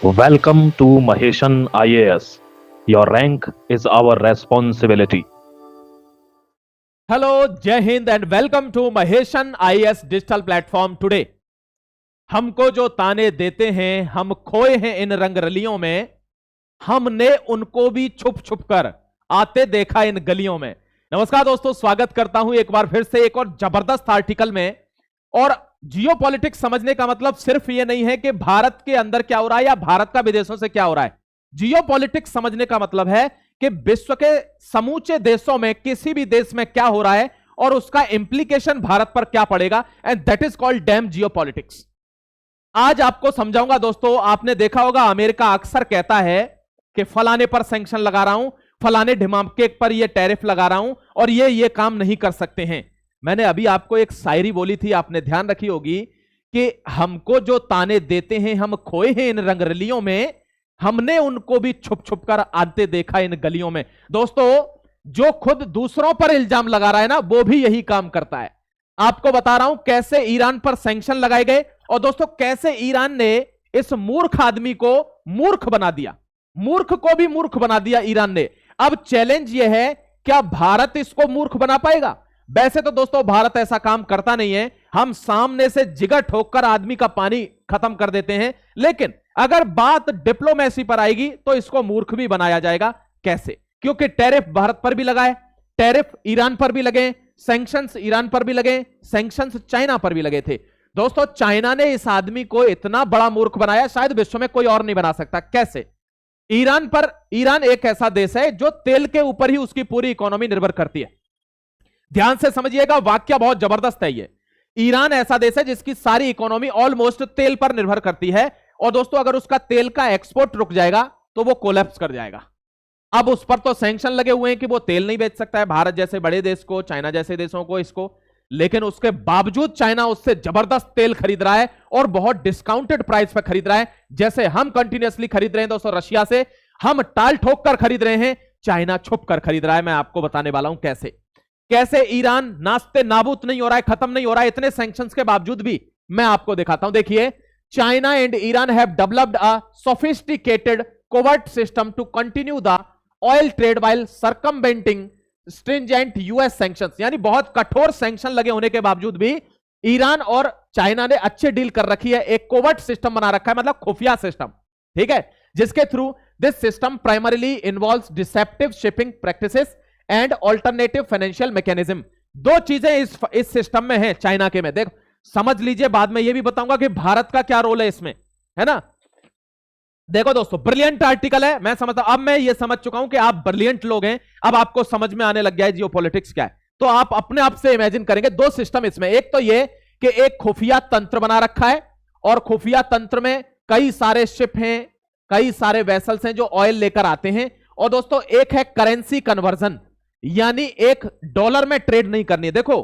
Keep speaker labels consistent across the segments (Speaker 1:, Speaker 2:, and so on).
Speaker 1: Welcome to Maheshan IAS. Your rank is our responsibility.
Speaker 2: Hello, Jai Hind and welcome to Maheshan IAS digital platform today. हमको जो ताने देते हैं, हम खोए हैं इन रंगरलियों में, हमने उनको भी छुप छुप कर आते देखा इन गलियों में। नमस्कार दोस्तों, स्वागत करता हूं एक बार फिर से एक और जबरदस्त आर्टिकल में। और जियो पॉलिटिक्स समझने का मतलब सिर्फ ये नहीं है कि भारत के अंदर क्या हो रहा है या भारत का विदेशों से क्या हो रहा है। जियो पॉलिटिक्स समझने का मतलब है कि विश्व के समूचे देशों में किसी भी देश में क्या हो रहा है और उसका इंप्लीकेशन भारत पर क्या पड़ेगा, and that is called dam Jio politics. आज आपको समझाऊंगा दोस्तों। आपने देखा होगा अमेरिका अक्सर कहता है कि फलाने पर सैंक्शन लगा रहा हूं, फलाने ढिमाके पर ये टैरिफ लगा रहा हूं और ये काम नहीं कर सकते हैं। मैंने अभी आपको एक शायरी बोली थी, आपने ध्यान रखी होगी कि हमको जो ताने देते हैं, हम खोए हैं इन रंगरलियों में, हमने उनको भी छुप छुप कर आते देखा इन गलियों में। दोस्तों, जो खुद दूसरों पर इल्जाम लगा रहा है ना, वो भी यही काम करता है। आपको बता रहा हूं कैसे ईरान पर सैंक्शन लगाए गए और दोस्तों कैसे ईरान ने इस मूर्ख आदमी को मूर्ख बना दिया, मूर्ख को भी मूर्ख बना दिया ईरान ने। अब चैलेंज यह है, क्या भारत इसको मूर्ख बना पाएगा? वैसे तो दोस्तों भारत ऐसा काम करता नहीं है, हम सामने से जिगर ठोक कर आदमी का पानी खत्म कर देते हैं। लेकिन अगर बात डिप्लोमेसी पर आएगी तो इसको मूर्ख भी बनाया जाएगा। कैसे? क्योंकि टैरिफ भारत पर भी लगा है, टैरिफ ईरान पर भी लगे, सैंक्शंस ईरान पर भी लगे, सैंक्शंस चाइना पर भी लगे थे। दोस्तों, चाइना ने इस आदमी को इतना बड़ा मूर्ख बनाया, शायद विश्व में कोई और नहीं बना सकता। कैसे? ईरान एक ऐसा देश है जो तेल के ऊपर ही उसकी पूरी इकोनॉमी निर्भर करती है। ध्यान से समझिएगा, वाक्य बहुत जबरदस्त है ये। ईरान ऐसा देश है जिसकी सारी इकोनॉमी ऑलमोस्ट तेल पर निर्भर करती है और दोस्तों अगर उसका तेल का एक्सपोर्ट रुक जाएगा तो वो कोलैप्स कर जाएगा। अब उस पर तो सैंक्शन लगे हुए हैं कि वो तेल नहीं बेच सकता है भारत जैसे बड़े देश को, चाइना जैसे देशों को, इसको। लेकिन उसके बावजूद चाइना उससे जबरदस्त तेल खरीद रहा है और बहुत डिस्काउंटेड प्राइस पर खरीद रहा है। जैसे हम कंटिन्यूअसली खरीद रहे हैं दोस्तों रशिया से, हम टाल ठोक कर खरीद रहे हैं, चाइना छुप कर खरीद रहा है। मैं आपको बताने वाला हूं कैसे कैसे ईरान नास्ते नाबूद नहीं हो रहा है, खत्म नहीं हो रहा है इतने सैंक्शंस के बावजूद भी। मैं आपको दिखाता हूं, देखिए। China and Iran have developed a sophisticated covert system to continue the oil trade while circumventing stringent US sanctions. यानी बहुत कठोर सैंक्शन लगे होने के बावजूद भी ईरान और चाइना ने अच्छे डील कर रखी है, एक कोवर्ट सिस्टम बना रखा है, मतलब खुफिया सिस्टम, ठीक है, जिसके through this system primarily involves deceptive shipping practices and alternative financial mechanism. दो चीजें इस सिस्टम में है चाइना के में। देखो, समझ लीजिए, बाद में यह भी बताऊंगा कि भारत का क्या रोल है इसमें, है ना। देखो दोस्तों, ब्रिलियंट आर्टिकल है, मैं समझता हूं। अब मैं ये समझ चुका हूं कि आप ब्रिलियंट लोग हैं, अब आपको समझ में आने लग गया है जियोपॉलिटिक्स क्या है। तो आप अपने आप से इमेजिन करेंगे दो सिस्टम इसमें। एक तो ये कि एक खुफिया तंत्र बना रखा है और खुफिया तंत्र में कई सारे शिप हैं, कई सारे वेसल्स हैं जो ऑयल लेकर आते हैं। और दोस्तों एक है करेंसी कन्वर्जन, यानी एक डॉलर में ट्रेड नहीं करनी है। देखो,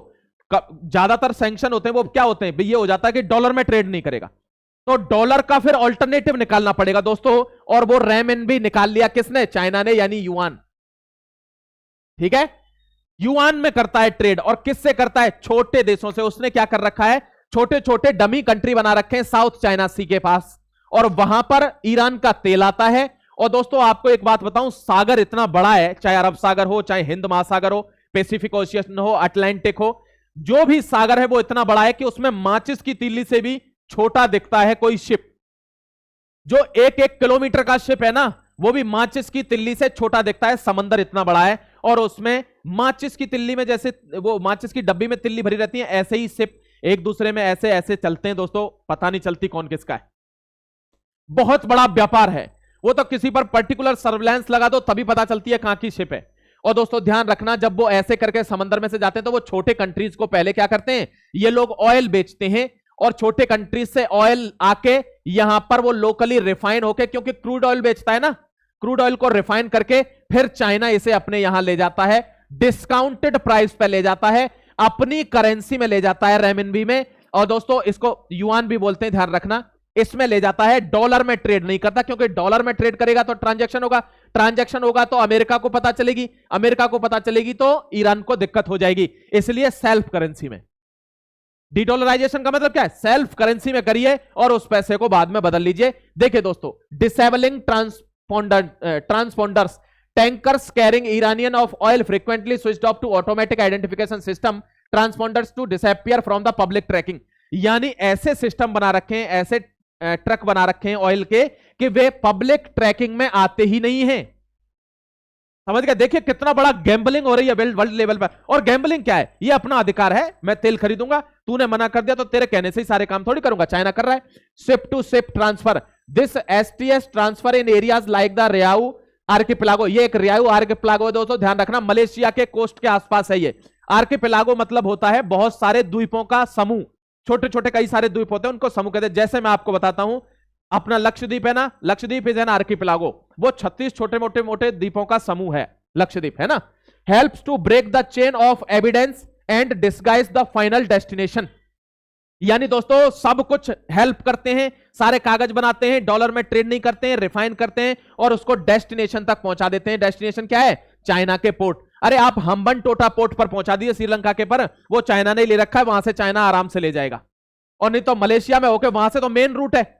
Speaker 2: ज्यादातर सैंक्शन होते हैं वो क्या होते हैं, ये हो जाता है कि डॉलर में ट्रेड नहीं करेगा, तो डॉलर का फिर ऑल्टरनेटिव निकालना पड़ेगा दोस्तों। और वो रेमन निकाल लिया किसने? चाइना ने, यानी युआन, ठीक है। युआन में करता है ट्रेड और किससे करता है? छोटे देशों से। उसने क्या कर रखा है, छोटे छोटे डमी कंट्री बना रखे हैं साउथ चाइना सी के पास, और वहां पर ईरान का तेल आता है। और दोस्तों आपको एक बात बताऊं, सागर इतना बड़ा है, चाहे अरब सागर हो, चाहे हिंद महासागर हो, पैसिफिक ओशियन हो, अटलांटिक हो, जो भी सागर है वो इतना बड़ा है कि उसमें माचिस की तीली से भी छोटा दिखता है कोई शिप। जो एक एक किलोमीटर का शिप है ना, वो भी माचिस की तिल्ली से छोटा दिखता है। समंदर इतना बड़ा है और उसमें माचिस की तिल्ली में, जैसे वो माचिस की डब्बी में तिल्ली भरी रहती है, ऐसे ही शिप एक दूसरे में ऐसे ऐसे चलते हैं दोस्तों, पता नहीं चलती कौन किसका है। बहुत बड़ा व्यापार है वो, तो किसी पर पर्टिकुलर सर्विलांस लगा दो तभी पता चलती है कहां की शिप है। और दोस्तों ध्यान रखना, जब वो ऐसे करके समंदर में से जाते हैं तो वो छोटे कंट्रीज को पहले क्या करते हैं, ये लोग ऑयल बेचते हैं और छोटे कंट्रीज से ऑयल आके यहां पर वो लोकली रिफाइन होके, क्योंकि क्रूड ऑयल बेचता है ना, क्रूड ऑयल को रिफाइन करके फिर चाइना इसे अपने यहां ले जाता है, डिस्काउंटेड प्राइस पे ले जाता है, अपनी करेंसी में ले जाता है, रेमिनबी में। और दोस्तों इसको युआन भी बोलते हैं, ध्यान रखना, इसमें ले जाता है। डॉलर में ट्रेड नहीं करता, क्योंकि डॉलर में ट्रेड करेगा तो ट्रांजैक्शन होगा तो अमेरिका को पता चलेगी, अमेरिका को पता चलेगी तो ईरान को दिक्कत हो जाएगी, इसलिए सेल्फ करेंसी में। डीडॉलराइजेशन का मतलब क्या है? सेल्फ करेंसी में करिए और उस पैसे को बाद में बदल लीजिए। देखिए दोस्तों, disabling transponders tankers carrying Iranian of oil frequently switched off to automatic identification system transponders to disappear from the public tracking. यानी ऐसे सिस्टम बना रखे हैं, ऐसे ट्रक बना रखे हैं ऑयल के कि वे पब्लिक ट्रैकिंग में आते ही नहीं हैं। समझ गए? देखिए कितना बड़ा गैम्बलिंग हो रही है वर्ल्ड लेवल पर। और गैम्बलिंग क्या है? ये अपना अधिकार है, मैं तेल खरीदूंगा, तूने मना कर दिया तो तेरे कहने से ही सारे काम थोड़ी करूंगा। चाइना कर रहा है। Ship to ship transfer, this STS transfer in areas like the Riau archipelago. ये एक रियाऊ आर्किपेलागो है दोस्तों, ध्यान रखना, मलेशिया के कोस्ट के आसपास है ये। आर्किपेलागो मतलब होता है बहुत सारे द्वीपों का समूह, छोटे छोटे कई सारे द्वीप होते हैं, उनको समूह कहते हैं। जैसे मैं आपको बताता हूं, अपना लक्षद्वीप है ना, लक्षद्वीप इज एन आर्किपेलागो, वो 36 छोटे मोटे मोटे द्वीपों का समूह है लक्षद्वीप, है ना। Helps to break the chain of evidence and disguise the final destination. यानी दोस्तों सब कुछ हेल्प करते हैं, सारे कागज बनाते हैं, डॉलर में ट्रेड नहीं करते हैं, रिफाइन करते हैं और उसको डेस्टिनेशन तक पहुंचा देते हैं। डेस्टिनेशन क्या है? चाइना के पोर्ट। अरे आप हम्बन टोटा पोर्ट पर पहुंचा दिए श्रीलंका के पर, वो चाइना ने ले रखा है, वहां से चाइना आराम से ले जाएगा। और नहीं तो मलेशिया में होके, वहां से तो मेन रूट है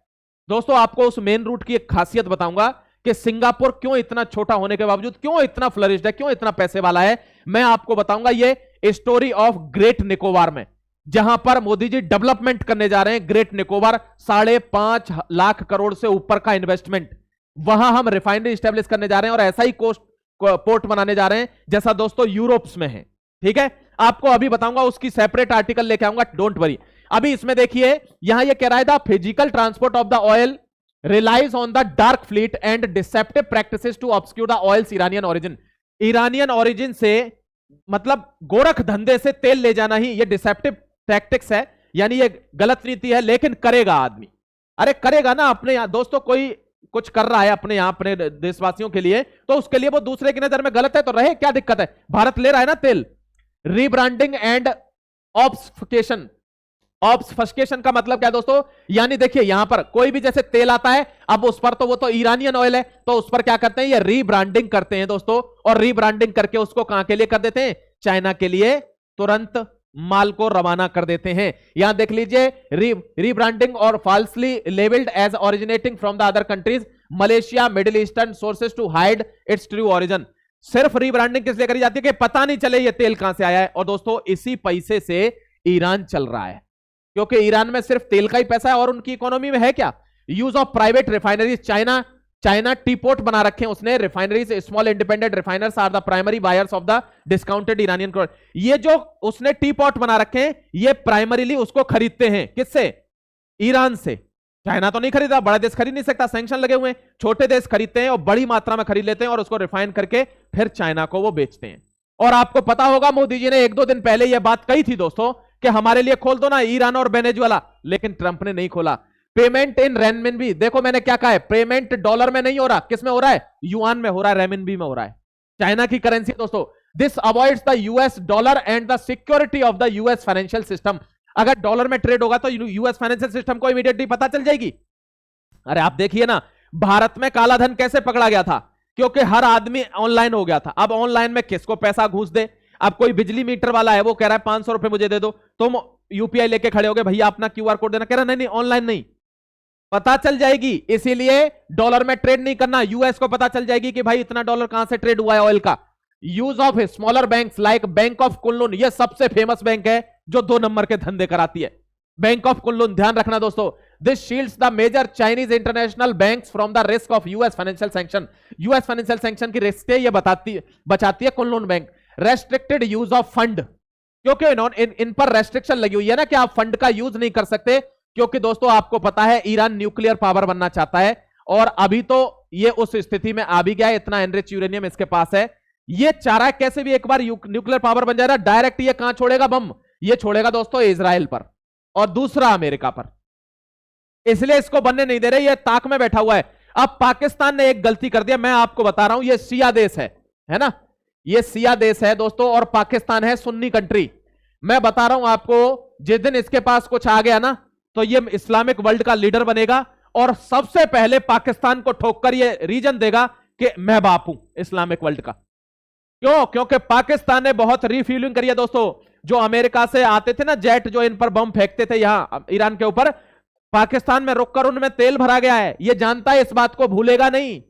Speaker 2: दोस्तों। आपको उस मेन रूट की एक खासियत बताऊंगा कि सिंगापुर क्यों इतना छोटा होने के बावजूद क्यों इतना फ्लरिश्ड है, क्यों इतना पैसे वाला है, मैं आपको बताऊंगा ये स्टोरी ऑफ ग्रेट निकोबार में, जहां पर मोदी जी डेवलपमेंट करने जा रहे हैं। ग्रेट निकोबार 5.5 लाख करोड़ से ऊपर का इन्वेस्टमेंट, वहां हम रिफाइनरी स्टेब्लिश करने जा रहे हैं और ऐसा ही कोस्ट पोर्ट बनाने जा रहे हैं जैसा दोस्तों यूरोप्स में है। ठीक है, आपको अभी बताऊंगा, उसकी सेपरेट आर्टिकल लेके आऊंगा, डोंट वरी। अभी इसमें देखिए, यहां ये कह रहा है the physical transport of the oil relies on the dark fleet and deceptive practices to obscure the oil's Iranian origin। Iranian origin से मतलब गोरख धंधे से तेल ले जाना ही ये डिसेप्टिव टैक्टिक्स है, यानी ये गलत नीति है। लेकिन करेगा आदमी, अरे करेगा ना अपने यहां दोस्तों, कोई कुछ कर रहा है अपने यहां अपने देशवासियों के लिए, तो उसके लिए वो दूसरे की नजर में गलत है तो रहे, क्या दिक्कत है? भारत ले रहा है ना तेल। रीब्रांडिंग एंड ऑब्सफिकेशन, ऑब्सफस्केशन का मतलब क्या है दोस्तों? यानी देखिए यहां पर कोई भी जैसे तेल आता है, अब उस पर तो वो तो ईरानियन ऑयल है, तो उस पर क्या करते हैं? ये रीब्रांडिंग करते हैं दोस्तों, और रीब्रांडिंग करके उसको कहां के लिए कर देते हैं? चाइना के लिए तुरंत माल को रवाना कर देते हैं। यहां देख लीजिए, रीब्रांडिंग और falsely labelled as originating from the other countries Malaysia middle eastern sources to hide its true origin. सिर्फ रीब्रांडिंग किस लिए करी जाती है कि पता नहीं चले ये तेल कहां से आया है। और दोस्तों इसी पैसे से ईरान चल रहा है, क्योंकि ईरान में सिर्फ तेल का ही पैसा है और उनकी इकोनॉमी में है क्या? Use of private refineries. China teapot बना रखे हैं उसने, refineries small independent refiners are the primary buyers of the discounted Iranian crude. ये जो उसने टी पोर्ट बना रखे हैं, ये प्राइमरीली उसको खरीदते हैं किससे? ईरान से। चाइना तो नहीं खरीदा, बड़ा देश खरीद नहीं सकता, सैंक्शन लगे हुए हैं। छोटे देश खरीदते हैं और बड़ी मात्रा में खरीद लेते हैं और उसको रिफाइन करके फिर चाइना को वो बेचते हैं। और आपको पता होगा मोदी जी ने 1-2 दिन पहले यह बात कही थी दोस्तों कि हमारे लिए खोल दो ना ईरान और वेनेजुएला, लेकिन ट्रंप ने नहीं खोला। पेमेंट इन रेनमिनबी, देखो मैंने क्या कहा है, पेमेंट डॉलर में नहीं हो रहा, किस में हो रहा है? युआन में हो रहा है, रेमिनबी में हो रहा है, चाइना की करेंसी दोस्तों। This avoids the US dollar and the security of the US financial system. अगर डॉलर में ट्रेड होगा तो यूएस फाइनेंशियल सिस्टम को इमीडिएटली पता चल जाएगी। अरे आप देखिए ना, भारत में काला धन कैसे पकड़ा गया था? क्योंकि हर आदमी ऑनलाइन हो गया था। अब ऑनलाइन में किसको पैसा घूस दे? अब कोई बिजली मीटर वाला है, वो कह रहा है 500 रुपए मुझे दे दो, तुम यूपीआई लेके खड़े हो गए, भैया अपना क्यूआर कोड देना, कह रहा नहीं ऑनलाइन नहीं, पता चल जाएगी। इसीलिए डॉलर में ट्रेड नहीं करना, यूएस को पता चल जाएगी कि भाई इतना डॉलर कहां से ट्रेड हुआ है ऑयल का। Use of smaller banks like bank of Kunlun, ये सबसे फेमस बैंक है जो 2 नंबर के धंधे कराती है, बैंक ऑफ कुनलुन, ध्यान रखना दोस्तों। This shields the major Chinese international banks from the risk of US financial sanction. US financial sanction की रिस्क से ये बचाती है Kunlun bank. Restricted use of fund, क्योंकि इन पर रेस्ट्रिक्शन लगी हुई है ना कि आप फंड का यूज नहीं कर सकते, क्योंकि दोस्तों आपको पता है ईरान न्यूक्लियर पावर बनना चाहता है और अभी तो ये उस स्थिति में आ भी गया है, इतना एनरिच यूरेनियम इसके पास है। ये चाह रहा है कैसे भी एक बार न्यूक्लियर पावर बन जाएगा, डायरेक्ट ये कहां छोड़ेगा बम? ये छोड़ेगा दोस्तों इजराइल पर और दूसरा अमेरिका पर, इसलिए इसको बनने नहीं दे रहे, ये ताक में बैठा हुआ है। अब पाकिस्तान ने एक गलती कर दिया, मैं आपको बता रहा हूं, ये शिया देश है ना, ये शिया देश है दोस्तों और पाकिस्तान है सुन्नी कंट्री। मैं बता रहा हूं आपको, जिस दिन इसके पास कुछ आ गया ना तो ये इस्लामिक वर्ल्ड का लीडर बनेगा और सबसे पहले पाकिस्तान को ठोककर ये रीजन देगा कि मैं बाप हूं इस्लामिक वर्ल्ड का। क्यों? क्योंकि पाकिस्तान ने बहुत रिफ्यूलिंग करी है दोस्तों। जो अमेरिका से आते थे ना जेट, जो इन पर बम फेंकते थे यहां ईरान के ऊपर, पाकिस्तान में रुककर उनमें तेल भरा गया है। ये जानता है, इस बात को भूलेगा नहीं।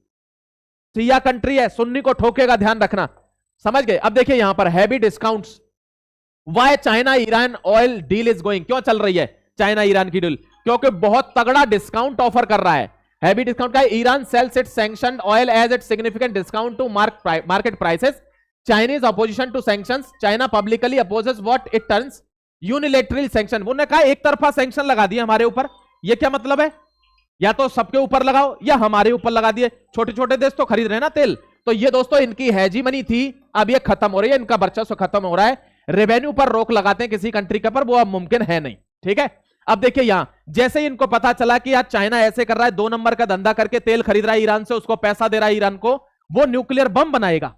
Speaker 2: शिया कंट्री है, सुन्नी को ठोकेगा, ध्यान रखना, समझ गए। अब देखिए यहां पर heavy discounts, why China Iran oil deal is going, क्यों चल रही है चाइना ईरान की डील? क्योंकि बहुत तगड़ा डिस्काउंट ऑफर कर रहा है। हैवी डिस्काउंट का, Iran sells it sanctioned oil as it significant discount to market prices, Chinese opposition to sanctions, China publicly opposes what it turns unilateral sanction. उन्होंने कहा एक तरफा सैंक्शन लगा दिए हमारे ऊपर। ये क्या मतलब है? या तो सबके ऊपर लगाओ या हमारे ऊपर लगा दिए। छोटे छोटे देश तो खरीद रहे हैं ना तेल। तो ये दोस्तों इनकी हेजीमनी थी, अब ये खत्म हो रही है, इनका वर्चस्व खत्म हो रहा है। रेवेन्यू पर रोक लगाते हैं किसी कंट्री के पर, वो अब मुमकिन है नहीं। ठीक है, अब देखिए यहां जैसे ही इनको पता चला कि यार चाइना ऐसे कर रहा है, 2 नंबर का धंधा करके तेल खरीद रहा है ईरान से, उसको पैसा दे रहा है ईरान को, वो न्यूक्लियर बम बनाएगा।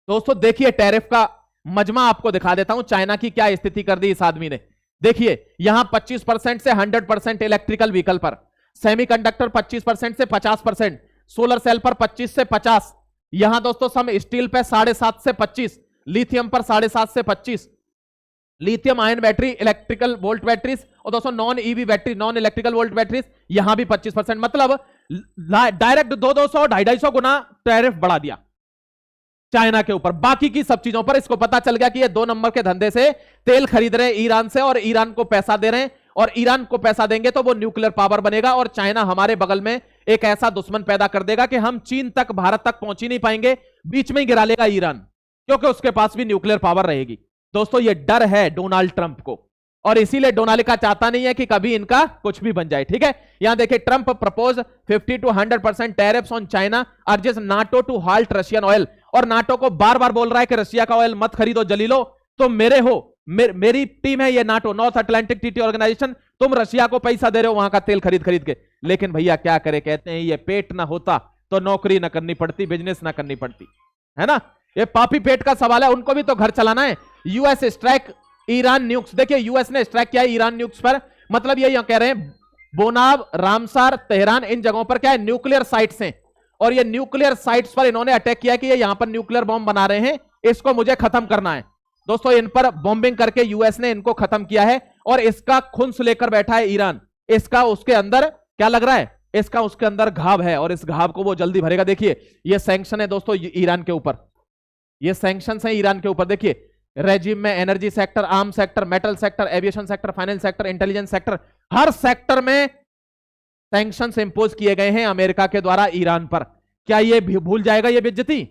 Speaker 2: दोस्तों देखिए टैरिफ का मजमा आपको दिखा देता हूं, चाइना की क्या स्थिति कर दी इस आदमी ने। देखिए यहां 25% से 100% इलेक्ट्रिकल व्हीकल पर, सेमीकंडक्टर 25% से 50%, सोलर सेल पर 25 से 50, यहां दोस्तों सम स्टील पे 7.5 से 25, लिथियम पर 7.5 से 25, lithium ion battery, electrical volt batteries, और दोस्तों non EV battery, non electrical volt batteries, यहां भी 25%। मतलब डायरेक्ट 200 250 गुना टैरिफ बढ़ा दिया चाइना के ऊपर, बाकी की सब चीजों पर। इसको पता चल गया कि ये 2 नंबर के धंधे से तेल खरीद रहे हैं ईरान से, और ईरान को पैसा दे रहे हैं, और ईरान को पैसा देंगे तो वो न्यूक्लियर पावर बनेगा, और चाइना हमारे बगल में एक ऐसा दुश्मन पैदा कर देगा कि हम चीन तक, भारत तक पहुंच ही नहीं पाएंगे, बीच में ही गिरा लेगा ईरान, क्योंकि उसके पास भी न्यूक्लियर पावर रहेगी। दोस्तों ये डर है डोनाल्ड ट्रंप को, और इसीलिए डोनाल्ड का चाहता नहीं है कि कभी इनका कुछ भी बन जाए। ठीक है, यहां देखिए Trump propose 50 to 100% tariffs on China, urges NATO to halt Russian oil, और नाटो को बार बार बोल रहा है कि रशिया का ऑयल मत खरीदो जलीलो, तुम मेरे हो, मेरी टीम है ये NATO, North Atlantic Treaty Organisation, तुम रशिया को पैसा दे रहे हो वहां का तेल खरीद खरीद के। लेकिन भैया क्या करे, कहते हैं ये पेट ना होता तो नौकरी ना करनी पड़ती, बिजनेस ना करनी पड़ती, है ना। ये पापी पेट का सवाल है, उनको भी तो घर चलाना है। यूएस स्ट्राइक ईरान न्यूक्स, देखिए यूएस ने स्ट्राइक किया ईरान न्यूक्स पर, मतलब ये यहां कह रहे हैं बोनाव, रामसार, तेहरान, इन जगहों पर क्या है, न्यूक्लियर साइट्स हैं, और ये न्यूक्लियर साइट्स पर इन्होंने अटैक किया कि ये यहां पर न्यूक्लियर बॉम्ब बना रहे हैं, इसको मुझे खत्म करना है। दोस्तों इन पर बॉम्बिंग करके यूएस ने इनको खत्म किया है, और इसका खुंस लेकर बैठा है ईरान। इसका उसके अंदर क्या लग रहा है, इसका उसके अंदर घाव है, और इस घाव को वो जल्दी भरेगा। देखिए ये सैंक्शन है दोस्तों ईरान के ऊपर, ये सैंक्शन है ईरान के ऊपर। देखिए रेजिम में energy sector, arm sector, metal sector, aviation sector, finance sector, intelligence sector, हर सेक्टर में सैंक्शंस इंपोज किए गए हैं अमेरिका के द्वारा ईरान पर। क्या ये भूल जाएगा ये बेइज्जती?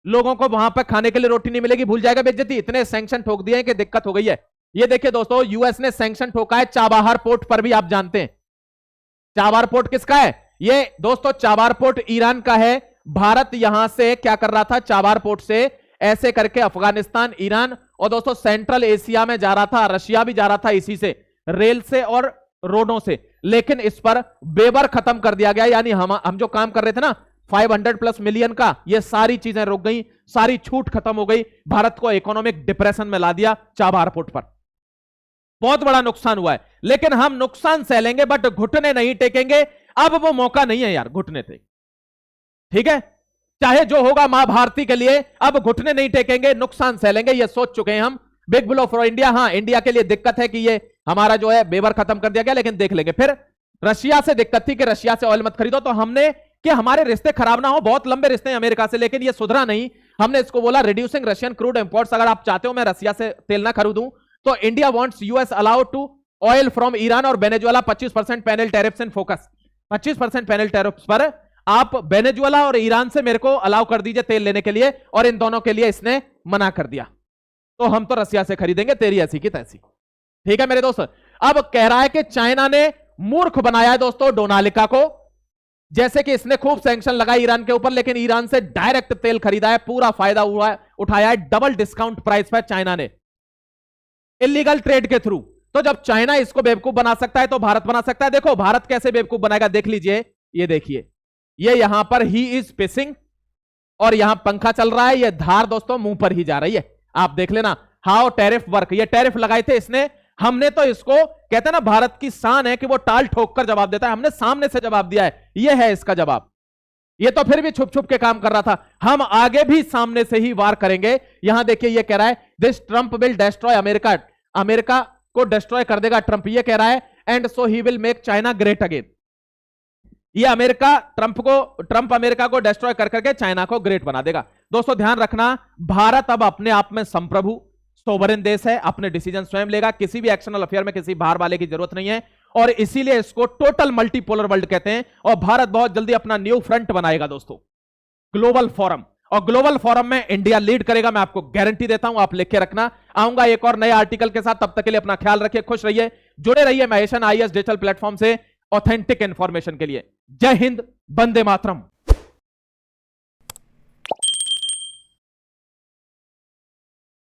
Speaker 2: लोगों को वहां पर खाने के लिए रोटी नहीं मिलेगी, भूल जाएगा बेइज्जती? इतने सैंक्शन ठोक दिए हैं कि दिक्कत हो गई है। ये देखिए दोस्तों यूएस ने सैंक्शन ठोका है चाबाहार पोर्ट पर भी, आप जानते हैं चाबाहार पोर्ट किसका है? ये दोस्तों चाबाहार पोर्ट ईरान का है। भारत यहां से क्या कर रहा था, चाबाहार पोर्ट से ऐसे करके अफगानिस्तान, ईरान और दोस्तों सेंट्रल एशिया में जा रहा था, रशिया भी जा रहा था इसी से, रेल से और रोडों से। लेकिन इस पर बेवर खत्म कर दिया गया, यानी हम जो काम कर रहे थे ना 500+ मिलियन का, ये सारी चीजें रुक गई, सारी छूट खत्म हो गई, भारत को इकोनॉमिक डिप्रेशन में ला दिया चाबाहार पोर्ट पर। बहुत बड़ा नुकसान हुआ है, लेकिन हम नुकसान सहलेंगे बट घुटने नहीं टेकेंगे। अब वो मौका नहीं है यार घुटने थे, ठीक है, चाहे जो होगा मां भारती के लिए, अब घुटने नहीं टेकेंगे, नुकसान सहलेंगे, ये सोच चुके हैं हम। बिग ब्लो फॉर इंडिया, हाँ इंडिया के लिए दिक्कत है कि ये हमारा जो है बेवर खत्म कर दिया गया, लेकिन देख लेंगे। फिर रशिया से दिक्कत थी कि रशिया से ऑयल मत खरीदो, तो हमने कि हमारे रिश्ते खराब ना हो, बहुत लंबे रिश्ते हैं अमेरिका से, लेकिन ये सुधरा नहीं। हमने इसको बोला रिड्यूसिंग रशियन क्रूड इंपोर्ट्स, अगर आप चाहते हो मैं रशिया से तेल ना खरीदूं तो India wants US allow to oil from Iran और Venezuela 25% penal tariffs in focus. 25% penal tariffs पर आप वेनेजुएला और ईरान से मेरे को अलाउ कर दीजिए तेल लेने के लिए, और इन दोनों के लिए इसने मना कर दिया, तो हम तो रशिया से खरीदेंगे, तेरी ऐसी की तैसी। ठीक है मेरे दोस्त, अब कह रहा है कि चाइना ने मूर्ख बनाया है दोस्तों डोनाल्ड को, जैसे कि इसने खूब सैंक्शन लगाई ईरान के ऊपर, लेकिन ईरान से डायरेक्ट तेल खरीदा है, पूरा फायदा उठाया है डबल डिस्काउंट प्राइस पर चाइना ने, इलीगल ट्रेड के थ्रू। तो जब चाइना इसको बेवकूफ बना सकता है तो भारत बना सकता है। देखो भारत कैसे बेवकूफ बनाएगा, देख लीजिए, ये देखिए, ये यहां पर ही इज पिसिंग, और यहां पंखा चल रहा है, ये धार दोस्तों मुंह पर ही जा रही है, आप देख लेना। हाउ टैरिफ वर्क, ये टैरिफ लगाए थे इसने, हमने तो इसको कहते हैं ना भारत की शान है कि वो टाल ठोक कर जवाब देता है, हमने सामने से जवाब दिया है, ये है इसका जवाब। ये तो फिर भी छुप छुप के काम कर रहा था। हम आगे भी सामने से ही वार करेंगे। यहां देखिए ये कह रहा है this Trump will destroy America, America को डिस्ट्रॉय कर देगा ट्रंप, ये कह रहा है। And so he will make China great again. ये अमेरिका ट्रंप अमेरिका को डिस्ट्रॉय कर करके चाइना को ग्रेट बना देगा। दोस्तों ध्यान रखना, भारत अब अपने आप में संप्रभु सोवरेन देश है, अपने डिसीजन स्वयं लेगा। किसी भी एक्शनल अफेयर में किसी बाहर वाले की जरूरत नहीं है, और इसीलिए इसको टोटल मल्टीपोलर वर्ल्ड कहते हैं। और भारत बहुत जल्दी अपना न्यू फ्रंट बनाएगा दोस्तों, ग्लोबल फोरम, और ग्लोबल फोरम में इंडिया लीड करेगा, मैं आपको गारंटी देता हूं। आप लिख के रखना। आऊंगा एक और नए आर्टिकल के साथ, तब तक के लिए अपना ख्याल रखिए, खुश रहिए, जुड़े रहिए महेशन आईएएस डिजिटल प्लेटफॉर्म से ऑथेंटिक इंफॉर्मेशन के लिए। जय हिंद, वंदे मातरम।